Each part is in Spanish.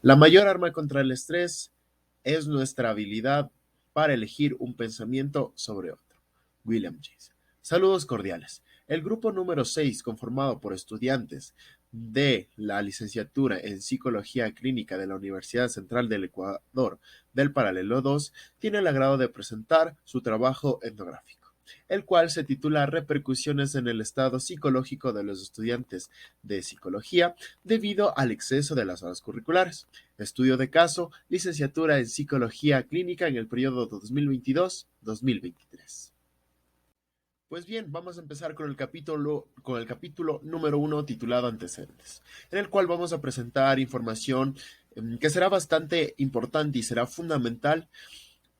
La mayor arma contra el estrés es nuestra habilidad para elegir un pensamiento sobre otro. William James. Saludos cordiales. El grupo número 6, conformado por estudiantes de la licenciatura en Psicología Clínica de la Universidad Central del Ecuador del Paralelo 2, tiene el agrado de presentar su trabajo etnográfico, el cual se titula Repercusiones en el estado psicológico de los estudiantes de psicología debido al exceso de las horas curriculares. Estudio de caso, licenciatura en Psicología Clínica en el periodo 2022-2023. Pues bien, vamos a empezar con el capítulo número 1 titulado Antecedentes, en el cual vamos a presentar información que será bastante importante y será fundamental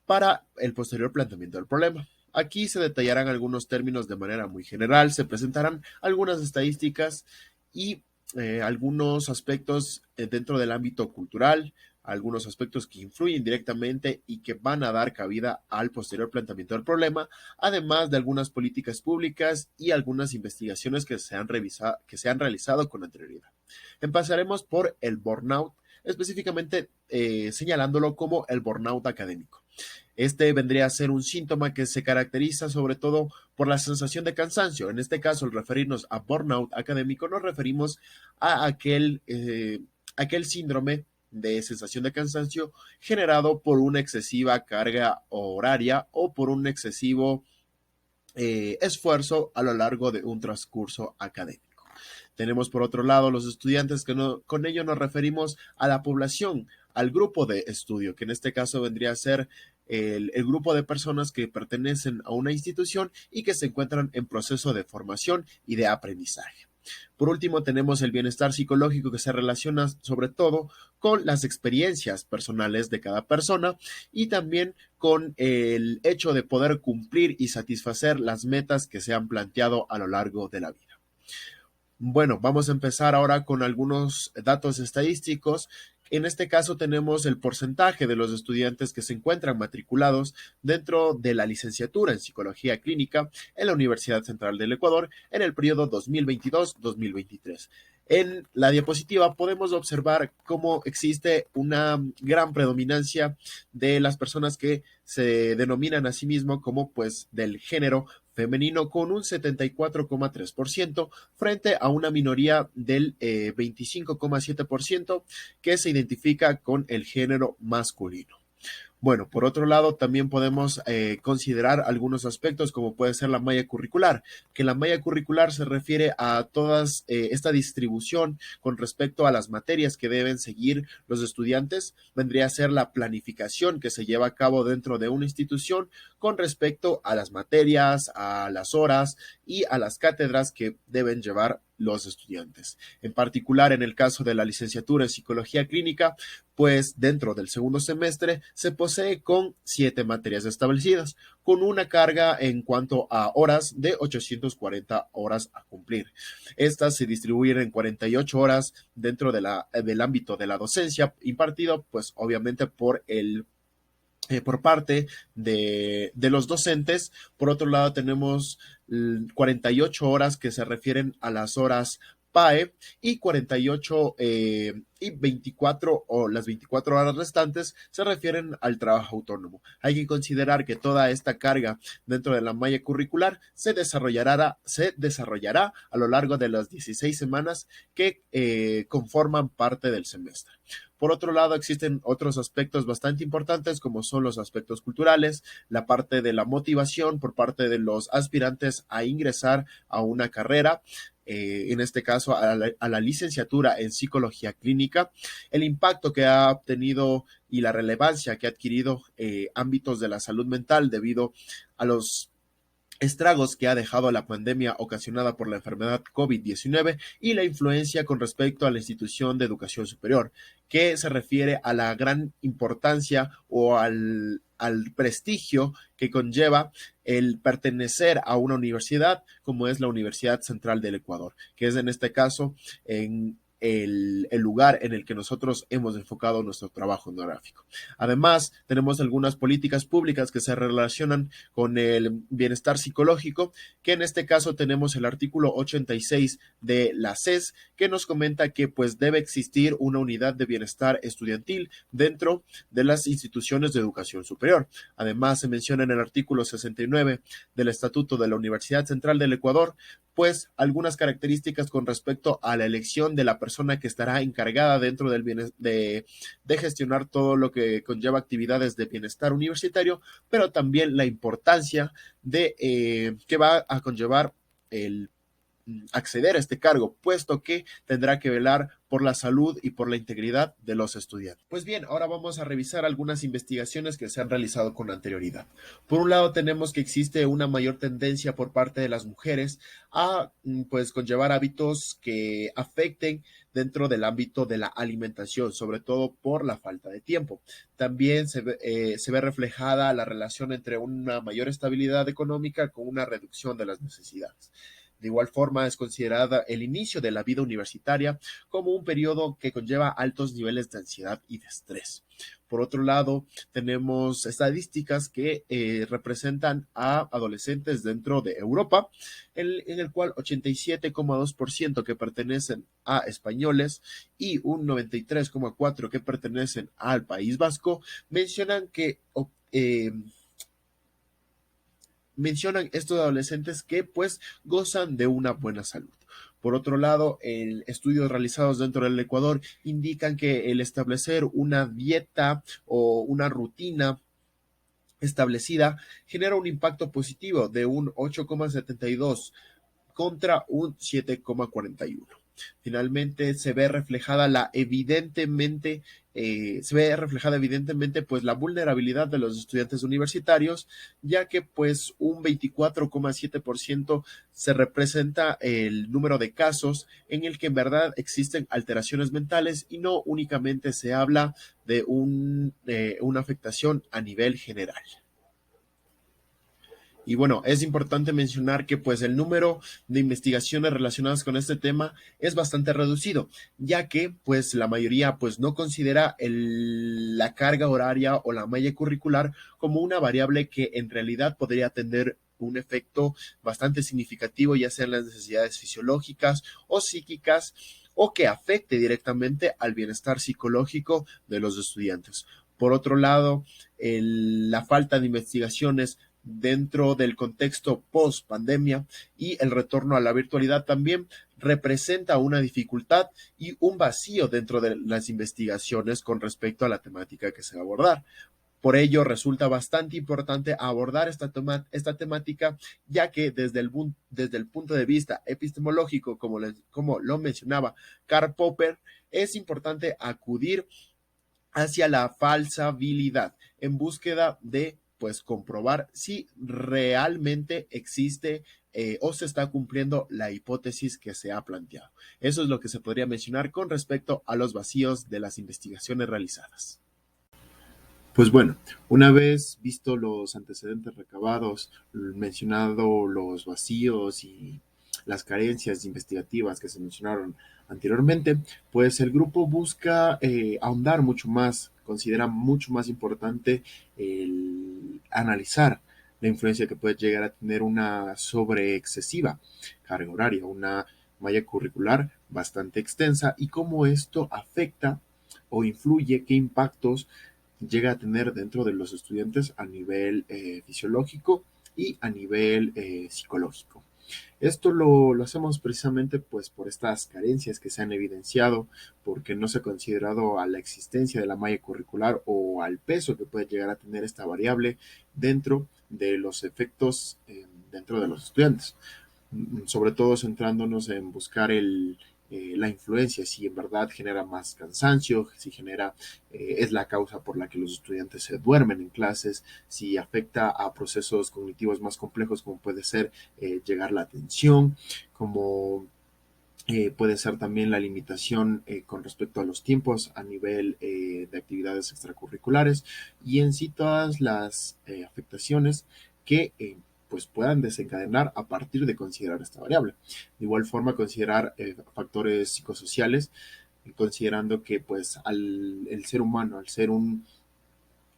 para el posterior planteamiento del problema. Aquí se detallarán algunos términos de manera muy general, se presentarán algunas estadísticas y algunos aspectos dentro del ámbito cultural, algunos aspectos que influyen directamente y que van a dar cabida al posterior planteamiento del problema, además de algunas políticas públicas y algunas investigaciones que se han realizado con anterioridad. Empezaremos por el burnout, específicamente señalándolo como el burnout académico. Este vendría a ser un síntoma que se caracteriza sobre todo por la sensación de cansancio. En este caso, al referirnos a burnout académico, nos referimos a aquel síndrome de sensación de cansancio generado por una excesiva carga horaria o por un excesivo esfuerzo a lo largo de un transcurso académico. Tenemos por otro lado los estudiantes que con ello nos referimos a la población, al grupo de estudio, que en este caso vendría a ser el grupo de personas que pertenecen a una institución y que se encuentran en proceso de formación y de aprendizaje. Por último, tenemos el bienestar psicológico que se relaciona sobre todo con las experiencias personales de cada persona y también con el hecho de poder cumplir y satisfacer las metas que se han planteado a lo largo de la vida. Bueno, vamos a empezar ahora con algunos datos estadísticos. En este caso tenemos el porcentaje de los estudiantes que se encuentran matriculados dentro de la licenciatura en Psicología Clínica en la Universidad Central del Ecuador en el periodo 2022-2023. En la diapositiva podemos observar cómo existe una gran predominancia de las personas que se denominan a sí mismos como pues del género femenino con un 74,3% frente a una minoría del 25,7% que se identifica con el género masculino. Bueno, por otro lado, también podemos considerar algunos aspectos como puede ser la malla curricular, que la malla curricular se refiere a toda esta distribución con respecto a las materias que deben seguir los estudiantes, vendría a ser la planificación que se lleva a cabo dentro de una institución con respecto a las materias, a las horas y a las cátedras que deben llevar los estudiantes. En particular, en el caso de la licenciatura en Psicología Clínica, pues dentro del segundo semestre se posee con 7 materias establecidas, con una carga en cuanto a horas de 840 horas a cumplir. Estas se distribuyen en 48 horas dentro del ámbito de la docencia, impartido pues obviamente por parte de los docentes. Por otro lado, tenemos 48 horas que se refieren a las horas PAE y 48 y 24 o las 24 horas restantes se refieren al trabajo autónomo. Hay que considerar que toda esta carga dentro de la malla curricular se desarrollará a lo largo de las 16 semanas que conforman parte del semestre. Por otro lado, existen otros aspectos bastante importantes como son los aspectos culturales, la parte de la motivación por parte de los aspirantes a ingresar a una carrera, en este caso a la licenciatura en psicología clínica, el impacto que ha obtenido y la relevancia que ha adquirido ámbitos de la salud mental debido a los estragos que ha dejado la pandemia ocasionada por la enfermedad COVID-19 y la influencia con respecto a la institución de educación superior, que se refiere a la gran importancia o al prestigio que conlleva el pertenecer a una universidad como es la Universidad Central del Ecuador, que es en este caso el lugar en el que nosotros hemos enfocado nuestro trabajo etnográfico. Además, tenemos algunas políticas públicas que se relacionan con el bienestar psicológico, que en este caso tenemos el artículo 86 de la CES, que nos comenta que pues debe existir una unidad de bienestar estudiantil dentro de las instituciones de educación superior. Además, se menciona en el artículo 69 del Estatuto de la Universidad Central del Ecuador, pues algunas características con respecto a la elección de la persona que estará encargada dentro del de gestionar todo lo que conlleva actividades de bienestar universitario, pero también la importancia de que va a conllevar el acceder a este cargo, puesto que tendrá que velar por la salud y por la integridad de los estudiantes. Pues bien, ahora vamos a revisar algunas investigaciones que se han realizado con anterioridad. Por un lado, tenemos que existe una mayor tendencia por parte de las mujeres a pues conllevar hábitos que afecten dentro del ámbito de la alimentación, sobre todo por la falta de tiempo. También se ve reflejada la relación entre una mayor estabilidad económica con una reducción de las necesidades. De igual forma, es considerada el inicio de la vida universitaria como un periodo que conlleva altos niveles de ansiedad y de estrés. Por otro lado, tenemos estadísticas que representan a adolescentes dentro de Europa, en el cual 87,2% que pertenecen a españoles y un 93,4% que pertenecen al País Vasco mencionan que mencionan estos adolescentes que pues gozan de una buena salud. Por otro lado, estudios realizados dentro del Ecuador indican que el establecer una dieta o una rutina establecida genera un impacto positivo de un 8,72 contra un 7,41. Finalmente se ve reflejada evidentemente pues la vulnerabilidad de los estudiantes universitarios, ya que pues un 24,7% se representa el número de casos en el que en verdad existen alteraciones mentales y no únicamente se habla de una afectación a nivel general. Y bueno, es importante mencionar que pues el número de investigaciones relacionadas con este tema es bastante reducido, ya que pues la mayoría pues no considera la carga horaria o la malla curricular como una variable que en realidad podría tener un efecto bastante significativo, ya sean las necesidades fisiológicas o psíquicas, o que afecte directamente al bienestar psicológico de los estudiantes. Por otro lado, la falta de investigaciones dentro del contexto post pandemia y el retorno a la virtualidad también representa una dificultad y un vacío dentro de las investigaciones con respecto a la temática que se va a abordar. Por ello, resulta bastante importante abordar esta temática, ya que desde el punto de vista epistemológico, como lo mencionaba Karl Popper, es importante acudir hacia la falsabilidad en búsqueda de pues comprobar si realmente existe o se está cumpliendo la hipótesis que se ha planteado. Eso es lo que se podría mencionar con respecto a los vacíos de las investigaciones realizadas. Pues bueno, una vez visto los antecedentes recabados, mencionado los vacíos y las carencias investigativas que se mencionaron anteriormente, pues el grupo busca ahondar mucho más, considera mucho más importante el analizar la influencia que puede llegar a tener una sobre excesiva carga horaria, una malla curricular bastante extensa y cómo esto afecta o influye, qué impactos llega a tener dentro de los estudiantes a nivel fisiológico y a nivel psicológico. Esto lo hacemos precisamente pues por estas carencias que se han evidenciado, porque no se ha considerado a la existencia de la malla curricular o al peso que puede llegar a tener esta variable dentro de los efectos dentro de los estudiantes, sobre todo centrándonos en buscar la influencia, si en verdad genera más cansancio, si genera, es la causa por la que los estudiantes se duermen en clases, si afecta a procesos cognitivos más complejos como puede ser llegar la atención, como puede ser también la limitación con respecto a los tiempos a nivel de actividades extracurriculares y en sí todas las afectaciones que pues puedan desencadenar a partir de considerar esta variable. De igual forma, considerar factores psicosociales, considerando que pues el ser humano, al ser un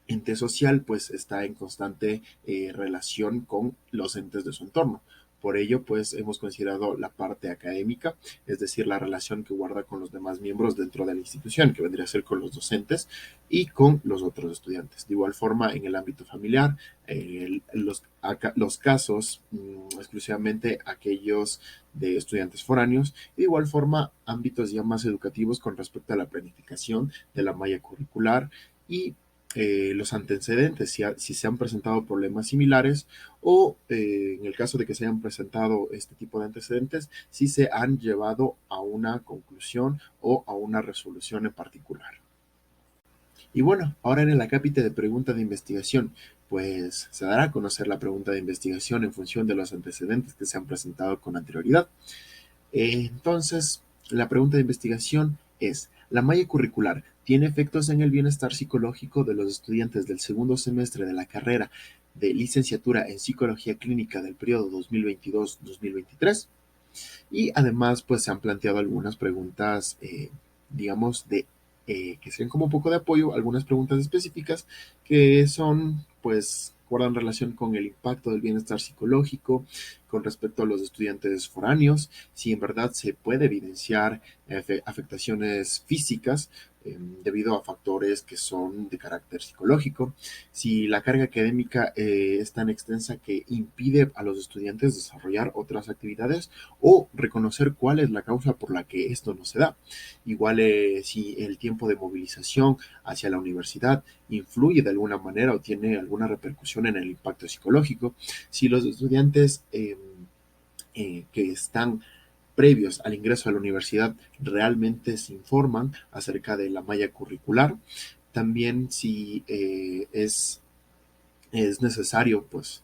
ente social, pues está en constante relación con los entes de su entorno. Por ello, pues hemos considerado la parte académica, es decir, la relación que guarda con los demás miembros dentro de la institución, que vendría a ser con los docentes y con los otros estudiantes. De igual forma, en el ámbito familiar, los casos, exclusivamente aquellos de estudiantes foráneos, y de igual forma, ámbitos ya más educativos con respecto a la planificación de la malla curricular y los antecedentes, si se han presentado problemas similares o en el caso de que se hayan presentado este tipo de antecedentes, si se han llevado a una conclusión o a una resolución en particular. Y bueno, ahora en el acápite de pregunta de investigación, pues se dará a conocer la pregunta de investigación en función de los antecedentes que se han presentado con anterioridad. Entonces, la pregunta de investigación es, ¿la malla curricular tiene efectos en el bienestar psicológico de los estudiantes del segundo semestre de la carrera de licenciatura en psicología clínica del periodo 2022-2023? Y además, pues se han planteado algunas preguntas, digamos, que sean como un poco de apoyo, algunas preguntas específicas que son, pues, guardan relación con el impacto del bienestar psicológico con respecto a los estudiantes foráneos, si en verdad se puede evidenciar afectaciones físicas debido a factores que son de carácter psicológico, si la carga académica es tan extensa que impide a los estudiantes desarrollar otras actividades o reconocer cuál es la causa por la que esto no se da. Igual si el tiempo de movilización hacia la universidad influye de alguna manera o tiene alguna repercusión en el impacto psicológico, si los estudiantes que están previos al ingreso a la universidad realmente se informan acerca de la malla curricular, también si es necesario pues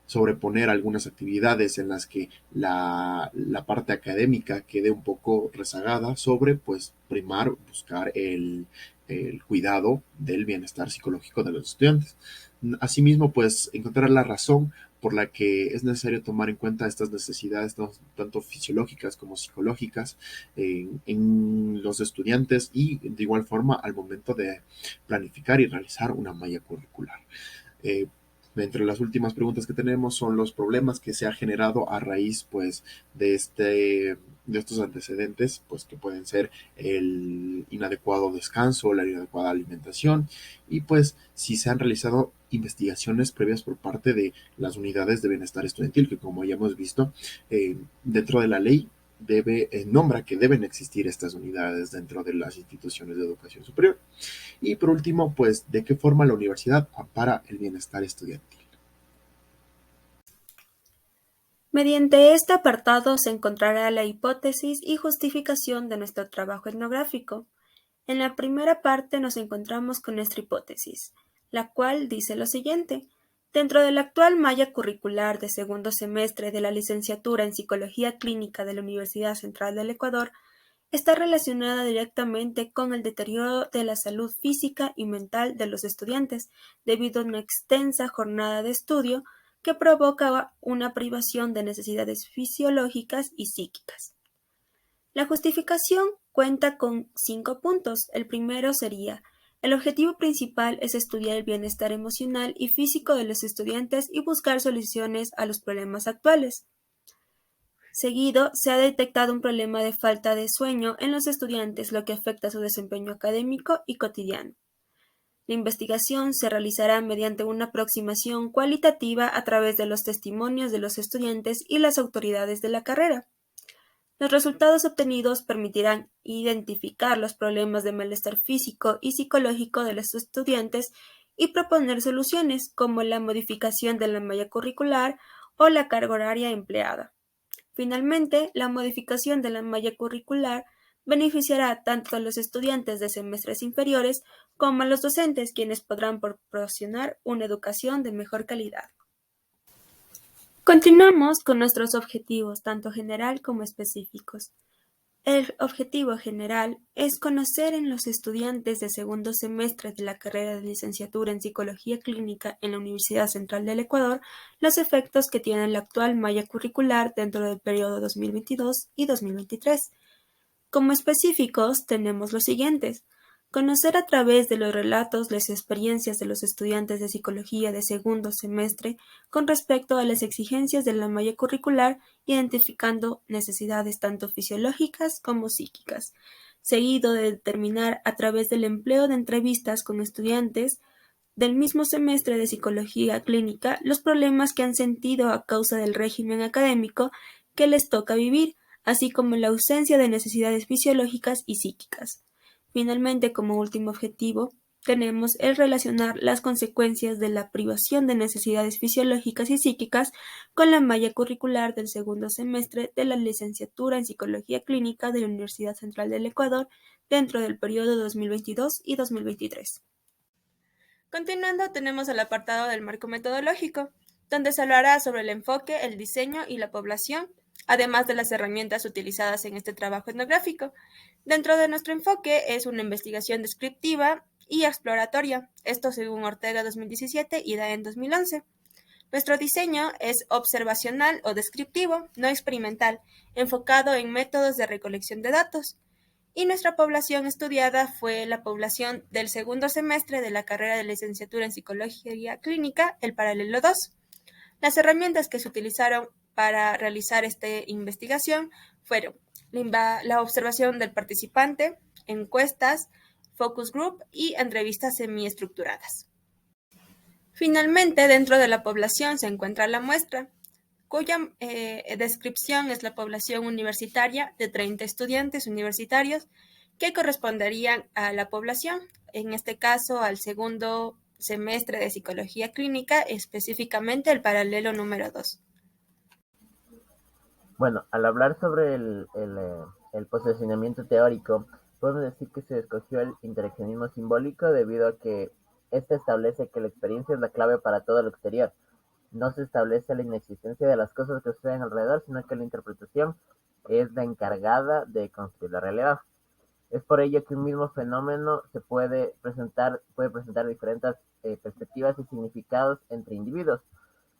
sobreponer algunas actividades en las que la parte académica quede un poco rezagada sobre, pues, primar, buscar el cuidado del bienestar psicológico de los estudiantes. Asimismo, pues, encontrar la razón por la que es necesario tomar en cuenta estas necesidades, tanto fisiológicas como psicológicas, en los estudiantes y de igual forma al momento de planificar y realizar una malla curricular. Eh, Entre las últimas preguntas que tenemos son los problemas que se ha generado a raíz, pues, de estos antecedentes, pues, que pueden ser el inadecuado descanso, la inadecuada alimentación, y pues si se han realizado investigaciones previas por parte de las unidades de bienestar estudiantil, que como ya hemos visto, dentro de la ley nombra que deben existir estas unidades dentro de las instituciones de educación superior. Y por último, pues, ¿de qué forma la universidad ampara el bienestar estudiantil? Mediante este apartado se encontrará la hipótesis y justificación de nuestro trabajo etnográfico. En la primera parte nos encontramos con nuestra hipótesis, la cual dice lo siguiente. Dentro de la actual malla curricular de segundo semestre de la licenciatura en Psicología Clínica de la Universidad Central del Ecuador, está relacionada directamente con el deterioro de la salud física y mental de los estudiantes, debido a una extensa jornada de estudio que provoca una privación de necesidades fisiológicas y psíquicas. La justificación cuenta con 5 puntos. El primero sería: el objetivo principal es estudiar el bienestar emocional y físico de los estudiantes y buscar soluciones a los problemas actuales. Seguido, se ha detectado un problema de falta de sueño en los estudiantes, lo que afecta su desempeño académico y cotidiano. La investigación se realizará mediante una aproximación cualitativa a través de los testimonios de los estudiantes y las autoridades de la carrera. Los resultados obtenidos permitirán identificar los problemas de malestar físico y psicológico de los estudiantes y proponer soluciones como la modificación de la malla curricular o la carga horaria empleada. Finalmente, la modificación de la malla curricular beneficiará tanto a los estudiantes de semestres inferiores como a los docentes, quienes podrán proporcionar una educación de mejor calidad. Continuamos con nuestros objetivos, tanto general como específicos. El objetivo general es conocer en los estudiantes de segundo semestre de la carrera de licenciatura en Psicología Clínica en la Universidad Central del Ecuador los efectos que tiene la actual malla curricular dentro del periodo 2022 y 2023. Como específicos tenemos los siguientes: conocer a través de los relatos las experiencias de los estudiantes de psicología de segundo semestre con respecto a las exigencias de la malla curricular, identificando necesidades tanto fisiológicas como psíquicas, seguido de determinar a través del empleo de entrevistas con estudiantes del mismo semestre de psicología clínica los problemas que han sentido a causa del régimen académico que les toca vivir, así como la ausencia de necesidades fisiológicas y psíquicas. Finalmente, como último objetivo, tenemos el relacionar las consecuencias de la privación de necesidades fisiológicas y psíquicas con la malla curricular del segundo semestre de la licenciatura en Psicología Clínica de la Universidad Central del Ecuador dentro del periodo 2022 y 2023. Continuando, tenemos el apartado del marco metodológico, donde se hablará sobre el enfoque, el diseño y la población, además de las herramientas utilizadas en este trabajo etnográfico. Dentro de nuestro enfoque es una investigación descriptiva y exploratoria, esto según Ortega 2017 y Daen 2011. Nuestro diseño es observacional o descriptivo, no experimental, enfocado en métodos de recolección de datos. Y nuestra población estudiada fue la población del segundo semestre de la carrera de licenciatura en Psicología Clínica, el paralelo 2. Las herramientas que se utilizaron para realizar esta investigación fueron la observación del participante, encuestas, focus group y entrevistas semiestructuradas. Finalmente, dentro de la población se encuentra la muestra, cuya descripción es la población universitaria de 30 estudiantes universitarios que corresponderían a la población, en este caso al segundo semestre de Psicología Clínica, específicamente el paralelo número 2. Bueno, al hablar sobre el posicionamiento teórico, podemos decir que se escogió el interaccionismo simbólico debido a que este establece que la experiencia es la clave para todo lo exterior. No se establece la inexistencia de las cosas que suceden alrededor, sino que la interpretación es la encargada de construir la realidad. Es por ello que un mismo fenómeno se puede presentar diferentes perspectivas y significados entre individuos,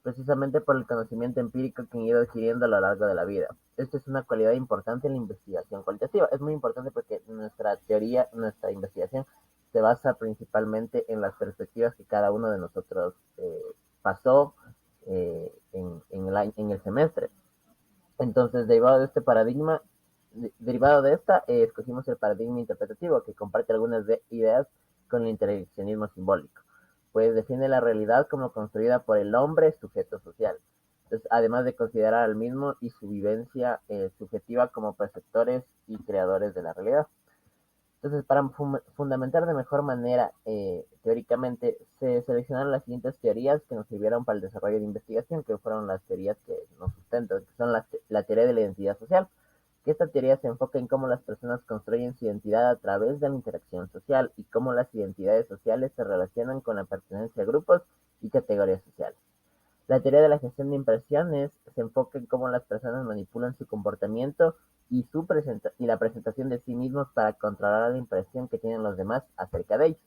precisamente por el conocimiento empírico que han ido adquiriendo a lo largo de la vida. Esto es una cualidad importante en la investigación cualitativa. Es muy importante porque nuestra teoría, nuestra investigación, se basa principalmente en las perspectivas que cada uno de nosotros pasó en el semestre. Entonces, derivado de esta, escogimos el paradigma interpretativo, que comparte algunas ideas con el interaccionismo simbólico, pues define la realidad como construida por el hombre sujeto social. Entonces, además de considerar al mismo y su vivencia subjetiva como perceptores y creadores de la realidad. Entonces, para fundamentar de mejor manera teóricamente, se seleccionaron las siguientes teorías que nos sirvieron para el desarrollo de investigación, que fueron las teorías que nos sustentan, que son la teoría de la identidad social, que esta teoría se enfoca en cómo las personas construyen su identidad a través de la interacción social y cómo las identidades sociales se relacionan con la pertenencia a grupos y categorías sociales. La teoría de la gestión de impresiones se enfoca en cómo las personas manipulan su comportamiento y la presentación de sí mismos para controlar la impresión que tienen los demás acerca de ellos.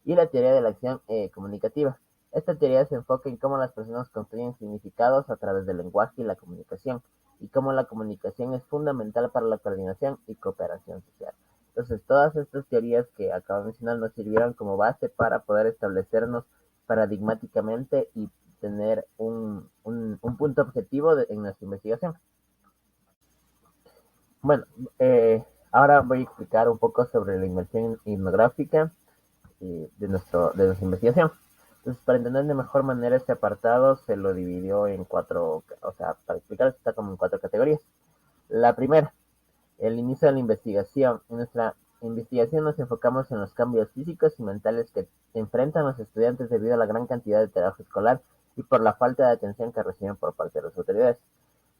Y la teoría de la acción comunicativa. Esta teoría se enfoca en cómo las personas construyen significados a través del lenguaje y la comunicación, y cómo la comunicación es fundamental para la coordinación y cooperación social. Entonces, todas estas teorías que acabo de mencionar nos sirvieron como base para poder establecernos paradigmáticamente y tener un punto objetivo en nuestra investigación. Bueno, ahora voy a explicar un poco sobre la inmersión etnográfica de nuestra investigación. Entonces, para entender de mejor manera este apartado, se lo dividió en cuatro, o sea, para explicar, está como en cuatro categorías. La primera, el inicio de la investigación. En nuestra investigación nos enfocamos en los cambios físicos y mentales que enfrentan los estudiantes debido a la gran cantidad de trabajo escolar y por la falta de atención que reciben por parte de las autoridades.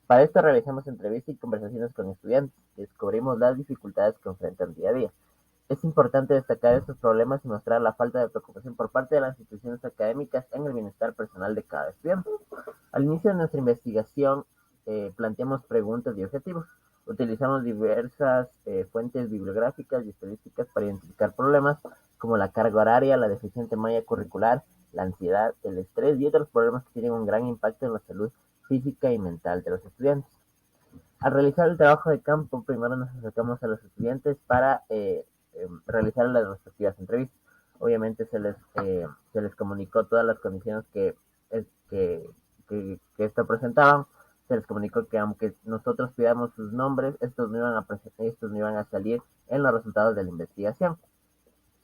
Para esto realizamos entrevistas y conversaciones con estudiantes y descubrimos las dificultades que enfrentan día a día. Es importante destacar estos problemas y mostrar la falta de preocupación por parte de las instituciones académicas en el bienestar personal de cada estudiante. Al inicio de nuestra investigación, planteamos preguntas y objetivos. Utilizamos diversas fuentes bibliográficas y estadísticas para identificar problemas como la carga horaria, la deficiente malla curricular, la ansiedad, el estrés y otros problemas que tienen un gran impacto en la salud física y mental de los estudiantes. Al realizar el trabajo de campo, primero nos acercamos a los estudiantes para realizar las respectivas entrevistas. Obviamente se les comunicó todas las condiciones que, esto presentaban. Se les comunicó que aunque nosotros pidamos sus nombres, estos no iban a salir en los resultados de la investigación.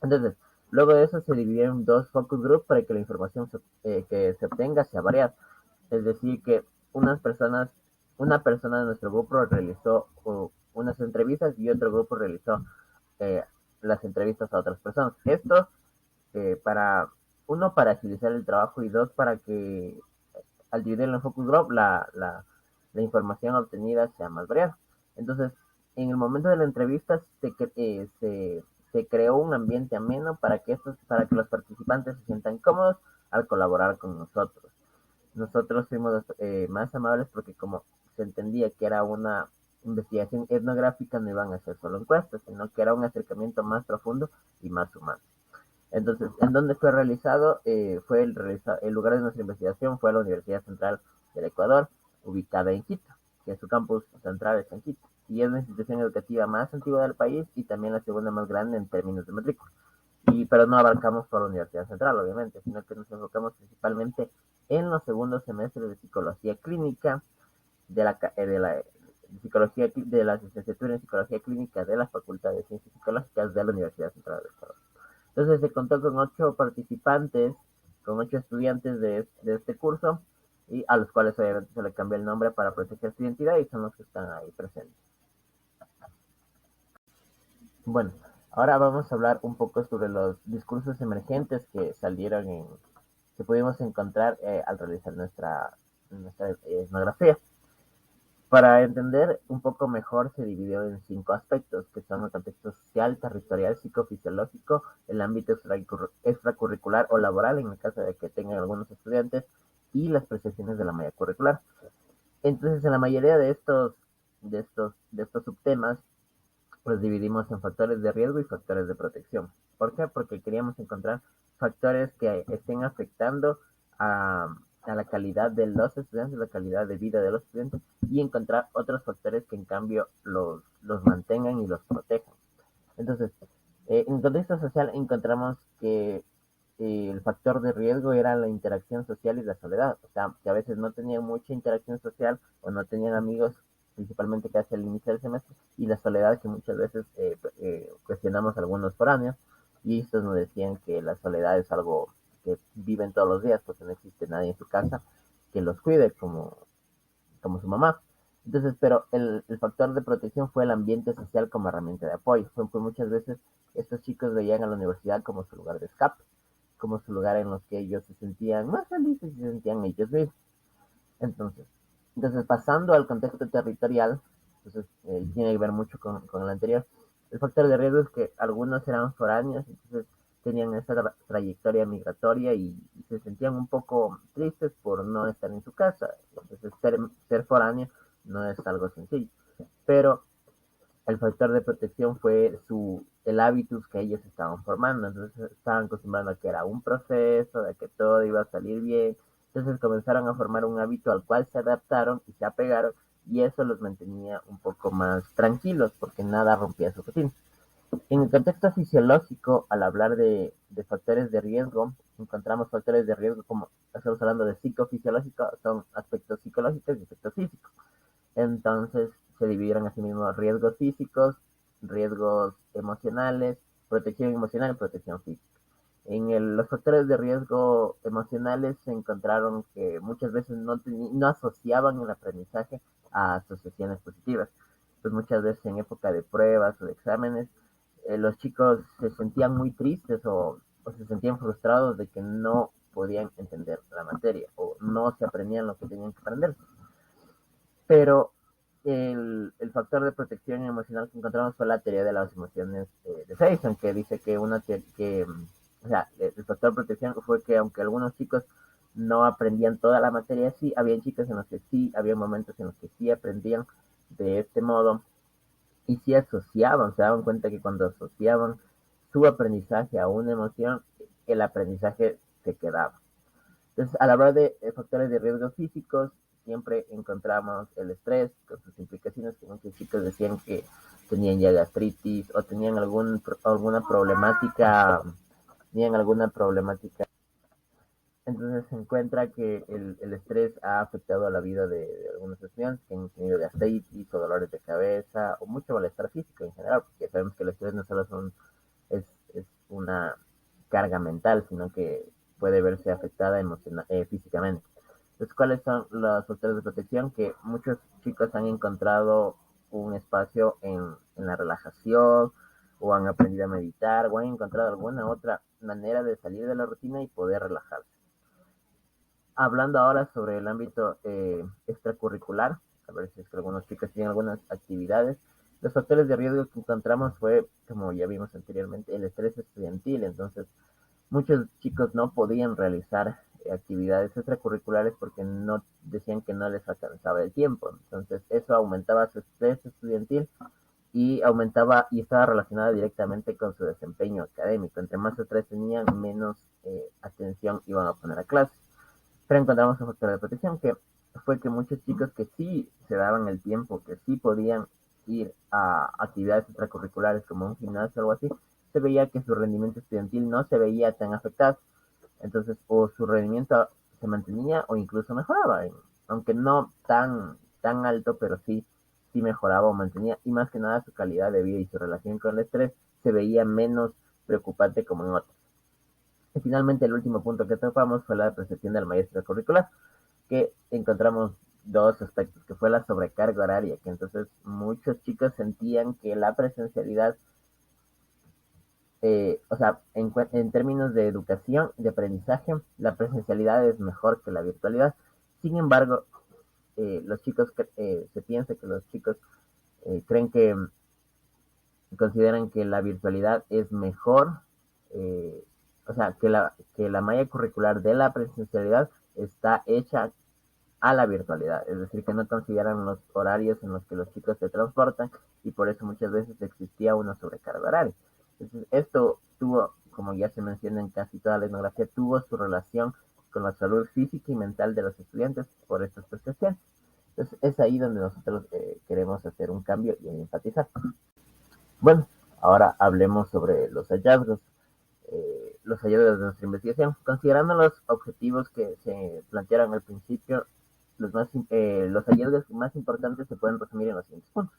Entonces, luego de eso se dividió en dos focus groups para que la información que se obtenga sea variada. Es decir, que una persona de nuestro grupo realizó unas entrevistas y otro grupo realizó eh, las entrevistas a otras personas. Esto para, uno, para agilizar el trabajo y dos, para que al dividirlo en focus group, la información obtenida sea más variada. Entonces, en el momento de la entrevista se creó un ambiente ameno para que los participantes se sientan cómodos al colaborar con nosotros. Nosotros fuimos más amables porque como se entendía que era una investigación etnográfica, no iban a ser solo encuestas, sino que era un acercamiento más profundo y más humano. Entonces, ¿en dónde fue realizado? El lugar de nuestra investigación fue la Universidad Central del Ecuador, ubicada en Quito, que su campus central está en Quito, y es la institución educativa más antigua del país y también la segunda más grande en términos de matrícula. Pero no abarcamos por la Universidad Central, obviamente, sino que nos enfocamos principalmente en los segundos semestres de psicología clínica, de la licenciatura en psicología clínica de la Facultad de Ciencias Psicológicas de la Universidad Central del Ecuador. Entonces se contó con 8 participantes, con 8 estudiantes de este curso, y a los cuales obviamente se le cambió el nombre para proteger su identidad y son los que están ahí presentes. Bueno, ahora vamos a hablar un poco sobre los discursos emergentes que que pudimos encontrar al realizar nuestra etnografía. Para entender un poco mejor se dividió en 5 aspectos, que son el contexto social, territorial, psicofisiológico, el ámbito extracurricular o laboral, en el caso de que tengan algunos estudiantes, y las percepciones de la malla curricular. Entonces, en la mayoría de estos subtemas, los dividimos en factores de riesgo y factores de protección. ¿Por qué? Porque queríamos encontrar factores que estén afectando a la calidad de los estudiantes, la calidad de vida de los estudiantes, y encontrar otros factores que en cambio los mantengan y los protejan. Entonces, en contexto social encontramos que el factor de riesgo era la interacción social y la soledad. O sea, que a veces no tenían mucha interacción social o no tenían amigos, principalmente casi al inicio del semestre, y la soledad que muchas veces cuestionamos algunos foráneos, y estos nos decían que la soledad es algo que viven todos los días porque no existe nadie en su casa que los cuide como su mamá. Entonces, pero el factor de protección fue el ambiente social como herramienta de apoyo. Fue muchas veces estos chicos veían a la universidad como su lugar de escape, como su lugar en los que ellos se sentían más felices y se sentían ellos mismos. Entonces pasando al contexto territorial, entonces tiene que ver mucho con el anterior. El factor de riesgo es que algunos eran foráneos, entonces tenían esa trayectoria migratoria y se sentían un poco tristes por no estar en su casa. Entonces ser foráneo no es algo sencillo. Pero el factor de protección fue el hábitus que ellos estaban formando. Entonces estaban acostumbrando a que era un proceso, de que todo iba a salir bien. Entonces comenzaron a formar un hábito al cual se adaptaron y se apegaron, y eso los mantenía un poco más tranquilos porque nada rompía su rutina. En el contexto fisiológico, al hablar de factores de riesgo, encontramos factores de riesgo como estamos hablando de psicofisiológico, son aspectos psicológicos y aspectos físicos. Entonces se dividieron así mismo riesgos físicos, riesgos emocionales, protección emocional y protección física. Los factores de riesgo emocionales se encontraron que muchas veces no asociaban el aprendizaje a asociaciones positivas. Pues muchas veces en época de pruebas o de exámenes, los chicos se sentían muy tristes o se sentían frustrados de que no podían entender la materia o no se aprendían lo que tenían que aprender. Pero el factor de protección emocional que encontramos fue la teoría de las emociones de Faison, que dice que o sea, el factor de protección fue que aunque algunos chicos no aprendían toda la materia, sí, había chicos en los que sí, había momentos en los que sí aprendían de este modo, y si asociaban, se daban cuenta que cuando asociaban su aprendizaje a una emoción, el aprendizaje se quedaba. Entonces, a la hora de factores de riesgo físicos, siempre encontramos el estrés con sus implicaciones, que muchos chicos decían que tenían ya gastritis o tenían alguna problemática. Entonces se encuentra que el estrés ha afectado a la vida de algunos estudiantes que han tenido gastritis o dolores de cabeza o mucho malestar físico en general, porque sabemos que el estrés no solo es una carga mental, sino que puede verse afectada físicamente. Entonces, ¿cuáles son los factores de protección? Que muchos chicos han encontrado un espacio en la relajación, o han aprendido a meditar, o han encontrado alguna otra manera de salir de la rutina y poder relajarse. Hablando ahora sobre el ámbito extracurricular, a ver si es que algunos chicos tienen algunas actividades, los factores de riesgo que encontramos fue, como ya vimos anteriormente, el estrés estudiantil. Entonces, muchos chicos no podían realizar actividades extracurriculares porque no decían que no les alcanzaba el tiempo. Entonces, eso aumentaba su estrés estudiantil y aumentaba y estaba relacionada directamente con su desempeño académico. Entre más estrés tenían, menos atención iban a poner a clase. Pero encontramos un factor de protección que fue que muchos chicos que sí se daban el tiempo, que sí podían ir a actividades extracurriculares como un gimnasio o algo así, se veía que su rendimiento estudiantil no se veía tan afectado. Entonces, o su rendimiento se mantenía o incluso mejoraba, aunque no tan alto, pero sí mejoraba o mantenía, y más que nada su calidad de vida y su relación con el estrés se veía menos preocupante como en otros. Y finalmente, el último punto que topamos fue la percepción del maestro curricular, que encontramos dos aspectos, que fue la sobrecarga horaria, que entonces muchos chicos sentían que la presencialidad, o sea, en términos de educación, de aprendizaje, la presencialidad es mejor que la virtualidad. Sin embargo, se piensa que los chicos creen que consideran que la virtualidad es mejor, eh, o sea, que la malla curricular de la presencialidad está hecha a la virtualidad, es decir, que no consideran los horarios en los que los chicos se transportan y por eso muchas veces existía una sobrecarga horaria. Entonces, esto tuvo, como ya se menciona en casi toda la etnografía, tuvo su relación con la salud física y mental de los estudiantes por estas prestaciones. Entonces, es ahí donde nosotros queremos hacer un cambio y enfatizar. Bueno, ahora hablemos sobre los hallazgos de nuestra investigación. Considerando los objetivos que se plantearon al principio, los hallazgos más importantes se pueden resumir en los siguientes puntos.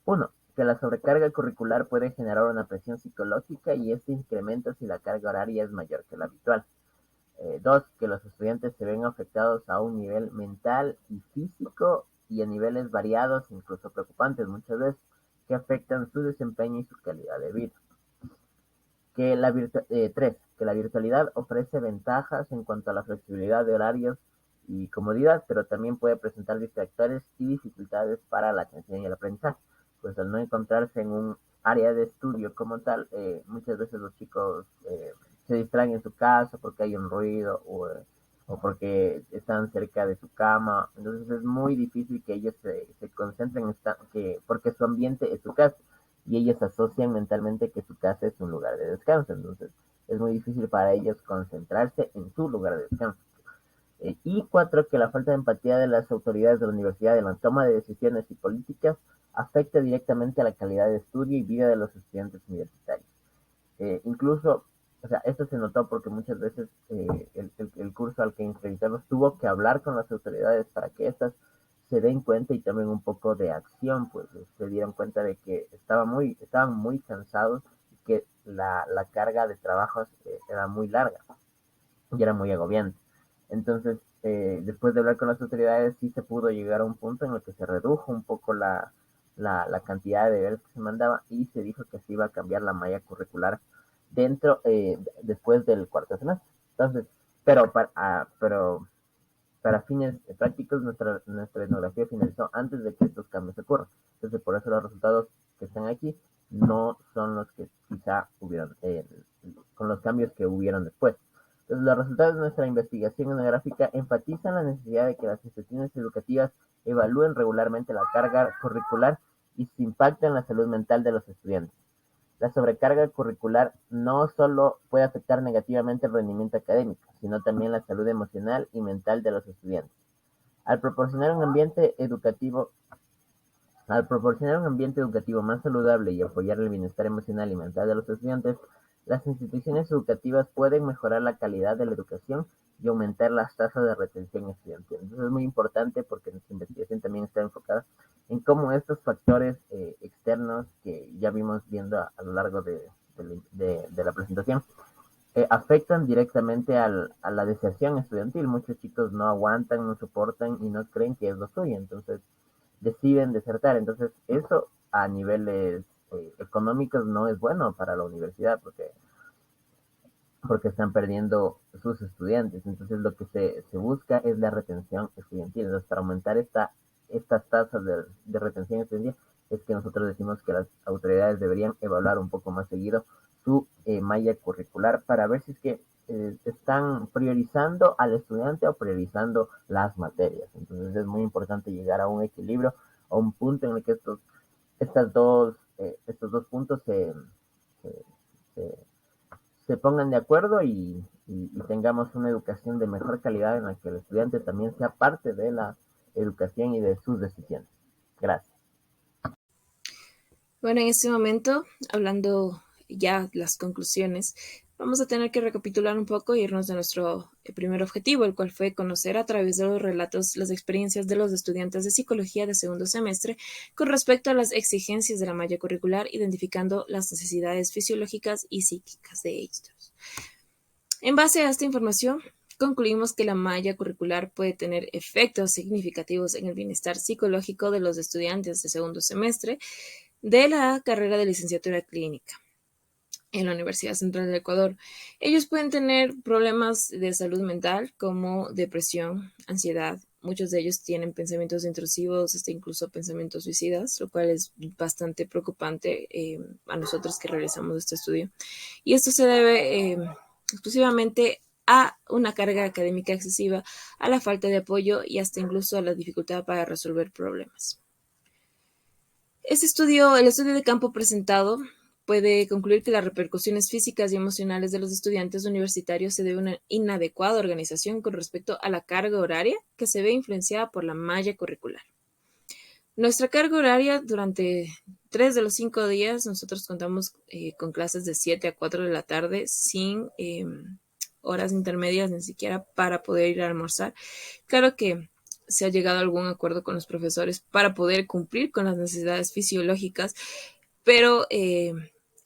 Uno, que la sobrecarga curricular puede generar una presión psicológica y este incrementa si la carga horaria es mayor que la habitual. Dos, que los estudiantes se ven afectados a un nivel mental y físico y a niveles variados, incluso preocupantes muchas veces, que afectan su desempeño y su calidad de vida. Tres, que la virtualidad ofrece ventajas en cuanto a la flexibilidad de horarios y comodidad, pero también puede presentar distractores y dificultades para la atención y el aprendizaje. Pues al no encontrarse en un área de estudio como tal, muchas veces los chicos se distraen en su casa porque hay un ruido o porque están cerca de su cama. Entonces es muy difícil que ellos se concentren porque su ambiente es su casa y ellos asocian mentalmente que su casa es un lugar de descanso. Entonces es muy difícil para ellos concentrarse en su lugar de descanso. Y cuatro, que la falta de empatía de las autoridades de la universidad en la toma de decisiones y políticas afecta directamente a la calidad de estudio y vida de los estudiantes universitarios. Incluso, o sea, esto se notó porque muchas veces el curso al que inscribimos tuvo que hablar con las autoridades para que éstas se den cuenta y tomen un poco de acción, pues se dieron cuenta de que estaban muy cansados y que la carga de trabajos era muy larga y era muy agobiante. Entonces, después de hablar con las autoridades, sí se pudo llegar a un punto en el que se redujo un poco la cantidad de deberes que se mandaba y se dijo que se iba a cambiar la malla curricular después del cuarto semestre. Entonces, pero para fines prácticos, nuestra etnografía finalizó antes de que estos cambios ocurran. Entonces, por eso los resultados que están aquí no son los que quizá hubieron, con los cambios que hubieron después. Entonces, los resultados de nuestra investigación etnográfica enfatizan la necesidad de que las instituciones educativas evalúen regularmente la carga curricular y su impacto en la salud mental de los estudiantes. La sobrecarga curricular no solo puede afectar negativamente el rendimiento académico, sino también la salud emocional y mental de los estudiantes. Al proporcionar un ambiente educativo Al proporcionar un ambiente educativo más saludable y apoyar el bienestar emocional y mental de los estudiantes, las instituciones educativas pueden mejorar la calidad de la educación y aumentar las tasas de retención estudiantil. Entonces es muy importante porque nuestra investigación también está enfocada en cómo estos factores externos que ya vimos viendo a lo largo de la presentación afectan directamente a la deserción estudiantil. Muchos chicos no aguantan, no soportan y no creen que es lo suyo. Entonces deciden desertar. Entonces, eso a niveles económicos no es bueno para la universidad porque están perdiendo sus estudiantes. Entonces, lo que se busca es la retención estudiantil. Entonces, para aumentar estas tasas de retención estudiantil, es que nosotros decimos que las autoridades deberían evaluar un poco más seguido su malla curricular para ver si es que están priorizando al estudiante o priorizando las materias. Entonces es muy importante llegar a un equilibrio, a un punto en el que estos dos puntos se, se, se pongan de acuerdo y tengamos una educación de mejor calidad en la que el estudiante también sea parte de la educación y de sus decisiones. Gracias. Bueno, en este momento, hablando ya las conclusiones, vamos a tener que recapitular un poco e irnos de nuestro primer objetivo, el cual fue conocer a través de los relatos las experiencias de los estudiantes de psicología de segundo semestre con respecto a las exigencias de la malla curricular, identificando las necesidades fisiológicas y psíquicas de ellos. En base a esta información, concluimos que la malla curricular puede tener efectos significativos en el bienestar psicológico de los estudiantes de segundo semestre de la carrera de licenciatura clínica en la Universidad Central del Ecuador. Ellos pueden tener problemas de salud mental como depresión, ansiedad. Muchos de ellos tienen pensamientos intrusivos, hasta incluso pensamientos suicidas, lo cual es bastante preocupante a nosotros que realizamos este estudio. Y esto se debe exclusivamente a una carga académica excesiva, a la falta de apoyo y hasta incluso a la dificultad para resolver problemas. El estudio de campo presentado puede concluir que las repercusiones físicas y emocionales de los estudiantes universitarios se debe a una inadecuada organización con respecto a la carga horaria que se ve influenciada por la malla curricular. Nuestra carga horaria durante 3 de los 5 días, nosotros contamos con clases de 7 a 4 de la tarde sin horas intermedias ni siquiera para poder ir a almorzar. Claro que se ha llegado a algún acuerdo con los profesores para poder cumplir con las necesidades fisiológicas, pero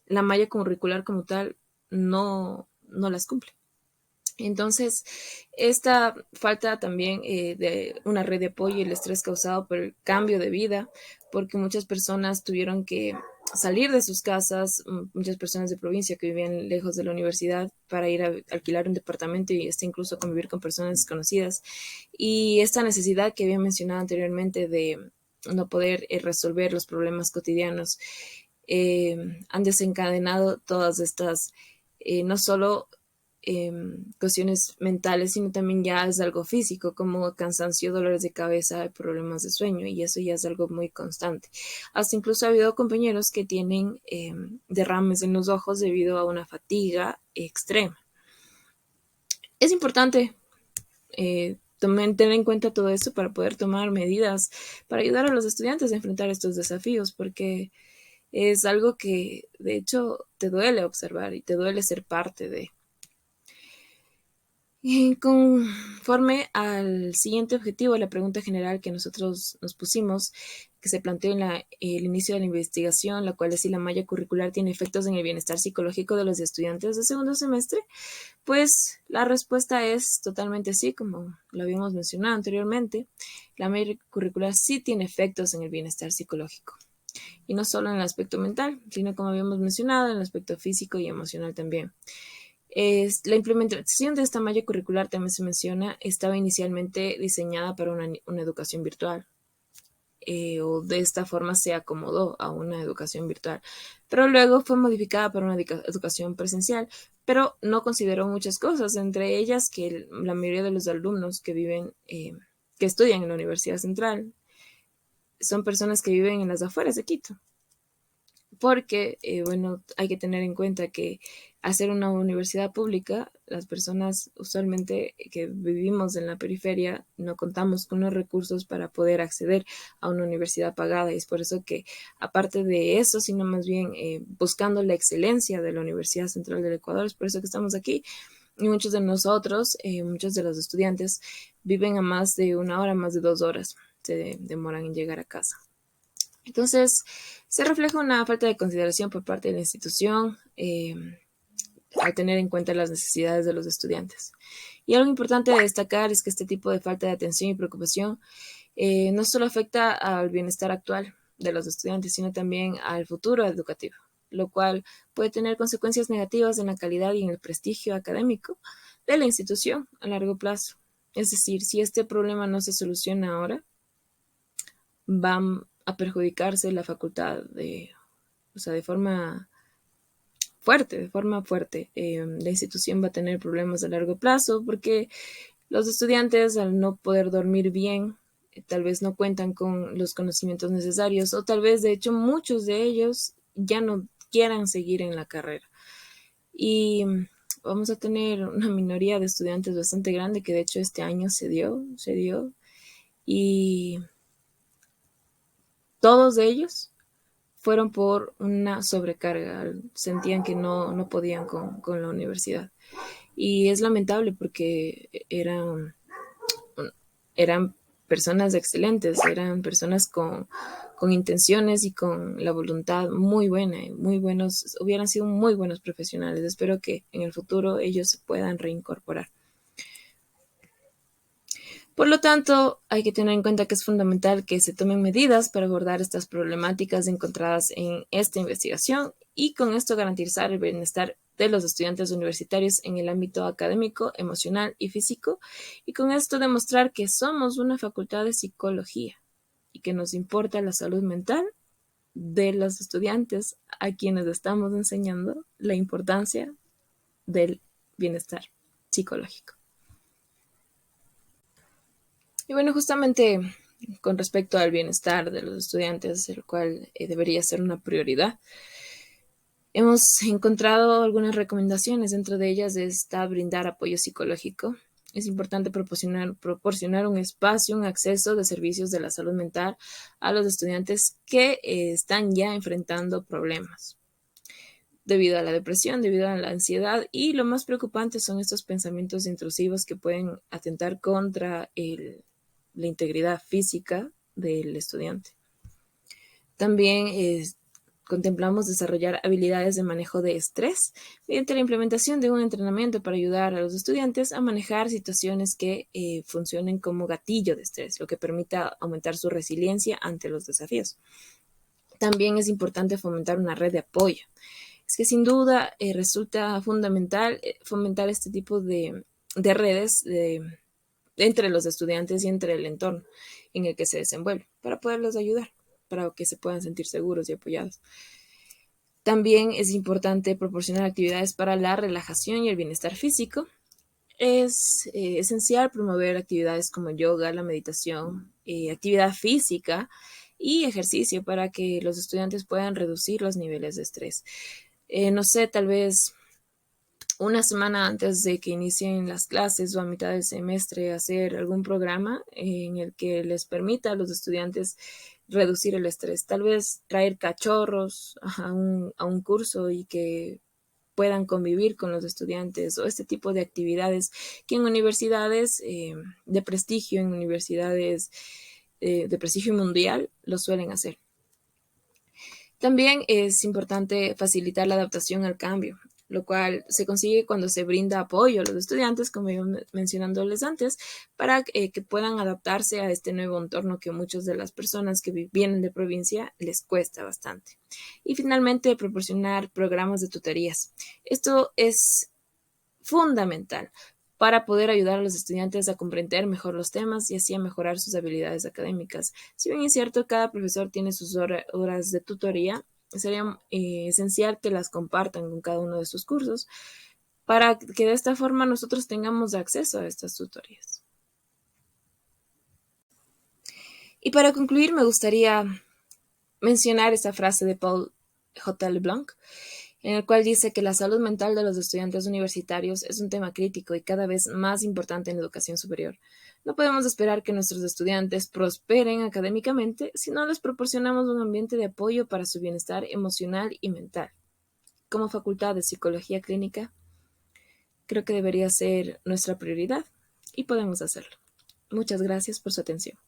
la malla curricular como tal no las cumple. Entonces, esta falta también de una red de apoyo y el estrés causado por el cambio de vida, porque muchas personas tuvieron que salir de sus casas, muchas personas de provincia que vivían lejos de la universidad para ir a alquilar un departamento y hasta incluso convivir con personas desconocidas. Y esta necesidad que había mencionado anteriormente de no poder resolver los problemas cotidianos han desencadenado todas estas, no solo cuestiones mentales, sino también ya es algo físico, como cansancio, dolores de cabeza, problemas de sueño, y eso ya es algo muy constante. Hasta incluso ha habido compañeros que tienen derrames en los ojos debido a una fatiga extrema. Es importante tener en cuenta todo esto para poder tomar medidas para ayudar a los estudiantes a enfrentar estos desafíos, porque es algo que de hecho te duele observar y te duele ser parte de. Y conforme al siguiente objetivo, la pregunta general que nosotros nos pusimos, que se planteó en el inicio de la investigación, la cual es si la malla curricular tiene efectos en el bienestar psicológico de los estudiantes de segundo semestre, pues la respuesta es totalmente sí, como lo habíamos mencionado anteriormente. La malla curricular sí tiene efectos en el bienestar psicológico. Y no solo en el aspecto mental, sino como habíamos mencionado, en el aspecto físico y emocional también. La implementación de esta malla curricular, también se menciona, estaba inicialmente diseñada para una educación virtual, o de esta forma se acomodó a una educación virtual, pero luego fue modificada para una educación presencial, pero no consideró muchas cosas, entre ellas que la mayoría de los alumnos que estudian en la Universidad Central son personas que viven en las afueras de Quito. Porque, hay que tener en cuenta que al ser una universidad pública, las personas usualmente que vivimos en la periferia no contamos con los recursos para poder acceder a una universidad pagada. Y es por eso que, aparte de eso, sino más bien buscando la excelencia de la Universidad Central del Ecuador, es por eso que estamos aquí. Y muchos de nosotros, muchos de los estudiantes, viven a más de 1 hora, más de 2 horas, se demoran en llegar a casa. Entonces, se refleja una falta de consideración por parte de la institución al tener en cuenta las necesidades de los estudiantes. Y algo importante de destacar es que este tipo de falta de atención y preocupación no solo afecta al bienestar actual de los estudiantes, sino también al futuro educativo, lo cual puede tener consecuencias negativas en la calidad y en el prestigio académico de la institución a largo plazo. Es decir, si este problema no se soluciona ahora, va a perjudicarse la facultad de forma fuerte. La institución va a tener problemas a largo plazo porque los estudiantes, al no poder dormir bien, tal vez no cuentan con los conocimientos necesarios, o tal vez, de hecho, muchos de ellos ya no quieran seguir en la carrera. Y vamos a tener una minoría de estudiantes bastante grande que, de hecho, este año se dio, y todos ellos fueron por una sobrecarga, sentían que no podían con la universidad. Y es lamentable porque eran personas excelentes, eran personas con intenciones y con la voluntad muy buena, muy buenos, hubieran sido muy buenos profesionales. Espero que en el futuro ellos se puedan reincorporar. Por lo tanto, hay que tener en cuenta que es fundamental que se tomen medidas para abordar estas problemáticas encontradas en esta investigación y con esto garantizar el bienestar de los estudiantes universitarios en el ámbito académico, emocional y físico, y con esto demostrar que somos una facultad de psicología y que nos importa la salud mental de los estudiantes a quienes estamos enseñando la importancia del bienestar psicológico. Y bueno, justamente con respecto al bienestar de los estudiantes, el cual debería ser una prioridad, hemos encontrado algunas recomendaciones. Dentro de ellas está brindar apoyo psicológico. Es importante proporcionar un espacio, un acceso de servicios de la salud mental a los estudiantes que están ya enfrentando problemas debido a la depresión, debido a la ansiedad, y lo más preocupante son estos pensamientos intrusivos que pueden atentar contra la integridad física del estudiante. También contemplamos desarrollar habilidades de manejo de estrés mediante la implementación de un entrenamiento para ayudar a los estudiantes a manejar situaciones que funcionen como gatillo de estrés, lo que permita aumentar su resiliencia ante los desafíos. También es importante fomentar una red de apoyo. Es que sin duda resulta fundamental fomentar este tipo de redes entre los estudiantes y entre el entorno en el que se desenvuelve, para poderlos ayudar, para que se puedan sentir seguros y apoyados. También es importante proporcionar actividades para la relajación y el bienestar físico. Es esencial promover actividades como yoga, la meditación, actividad física y ejercicio para que los estudiantes puedan reducir los niveles de estrés. No sé, tal vez una semana antes de que inicien las clases o a mitad del semestre hacer algún programa en el que les permita a los estudiantes reducir el estrés. Tal vez traer cachorros a un curso y que puedan convivir con los estudiantes, o este tipo de actividades que en universidades de prestigio, en universidades de prestigio mundial, lo suelen hacer. También es importante facilitar la adaptación al cambio, lo cual se consigue cuando se brinda apoyo a los estudiantes, como iba mencionándoles antes, para que puedan adaptarse a este nuevo entorno que muchas de las personas que vienen de provincia les cuesta bastante. Y finalmente, proporcionar programas de tutorías. Esto es fundamental para poder ayudar a los estudiantes a comprender mejor los temas y así a mejorar sus habilidades académicas. Si bien es cierto, cada profesor tiene sus horas de tutoría, sería esencial que las compartan con cada uno de sus cursos para que de esta forma nosotros tengamos acceso a estas tutorías. Y para concluir, me gustaría mencionar esta frase de Paul J. LeBlanc, en el cual dice que la salud mental de los estudiantes universitarios es un tema crítico y cada vez más importante en la educación superior. No podemos esperar que nuestros estudiantes prosperen académicamente si no les proporcionamos un ambiente de apoyo para su bienestar emocional y mental. Como Facultad de Psicología Clínica, creo que debería ser nuestra prioridad y podemos hacerlo. Muchas gracias por su atención.